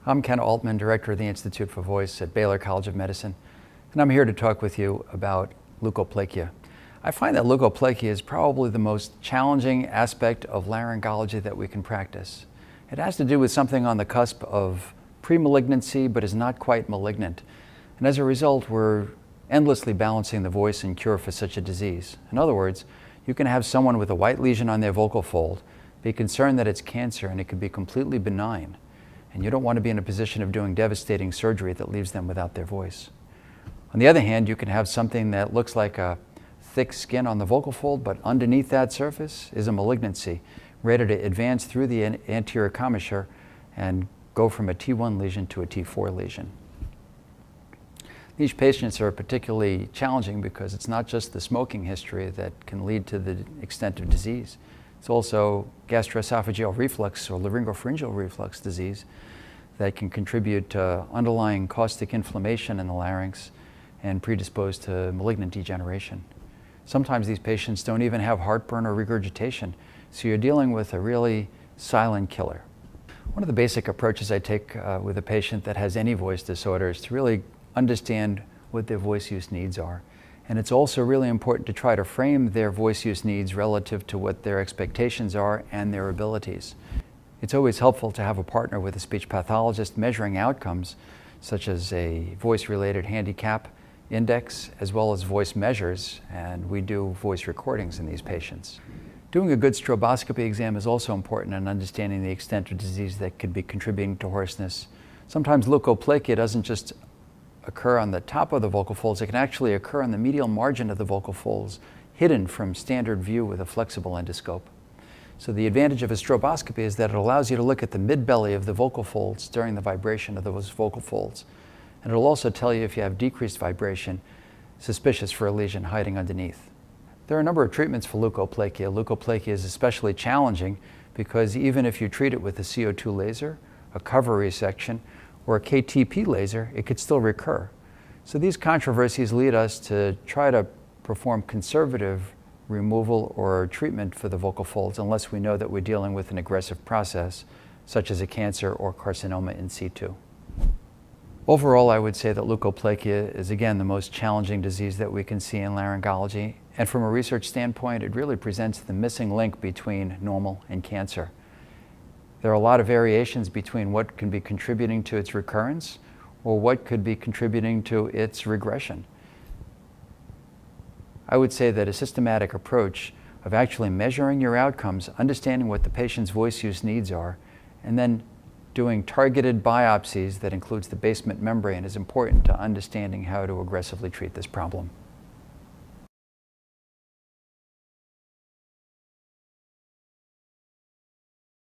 I'm Kenneth Altman, Director of the Institute for Voice at Baylor College of Medicine, and I'm here to talk with you about leukoplakia. I find that leukoplakia is probably the most challenging aspect of laryngology that we can practice. It has to do with something on the cusp of pre-malignancy but is not quite malignant, and as a result we're endlessly balancing the voice and cure for such a disease. In other words, you can have someone with a white lesion on their vocal fold be concerned that it's cancer and it could be completely benign, and you don't want to be in a position of doing devastating surgery that leaves them without their voice. On the other hand, you can have something that looks like a thick skin on the vocal fold, but underneath that surface is a malignancy ready to advance through the anterior commissure and go from a T1 lesion to a T4 lesion. These patients are particularly challenging because it's not just the smoking history that can lead to the extent of disease. It's also gastroesophageal reflux or laryngopharyngeal reflux disease that can contribute to underlying caustic inflammation in the larynx and predispose to malignant degeneration. Sometimes these patients don't even have heartburn or regurgitation, so you're dealing with a really silent killer. One of the basic approaches I take with a patient that has any voice disorder is to really understand what their voice use needs are. And it's also really important to try to frame their voice use needs relative to what their expectations are and their abilities. It's always helpful to have a partner with a speech pathologist measuring outcomes, such as a voice-related handicap index, as well as voice measures, and we do voice recordings in these patients. Doing a good stroboscopy exam is also important in understanding the extent of disease that could be contributing to hoarseness. Sometimes leukoplakia doesn't just occur on the top of the vocal folds, it can actually occur on the medial margin of the vocal folds, hidden from standard view with a flexible endoscope. So the advantage of a stroboscopy is that it allows you to look at the mid-belly of the vocal folds during the vibration of those vocal folds. And it'll also tell you if you have decreased vibration, suspicious for a lesion hiding underneath. There are a number of treatments for leukoplakia. Leukoplakia is especially challenging because even if you treat it with a CO2 laser, a cover resection, or a KTP laser, it could still recur. So these controversies lead us to try to perform conservative removal or treatment for the vocal folds unless we know that we're dealing with an aggressive process, such as a cancer or carcinoma in situ. Overall, I would say that leukoplakia is again the most challenging disease that we can see in laryngology, and from a research standpoint, it really presents the missing link between normal and cancer. There are a lot of variations between what can be contributing to its recurrence or what could be contributing to its regression. I would say that a systematic approach of actually measuring your outcomes, understanding what the patient's voice use needs are, and then doing targeted biopsies that includes the basement membrane is important to understanding how to aggressively treat this problem.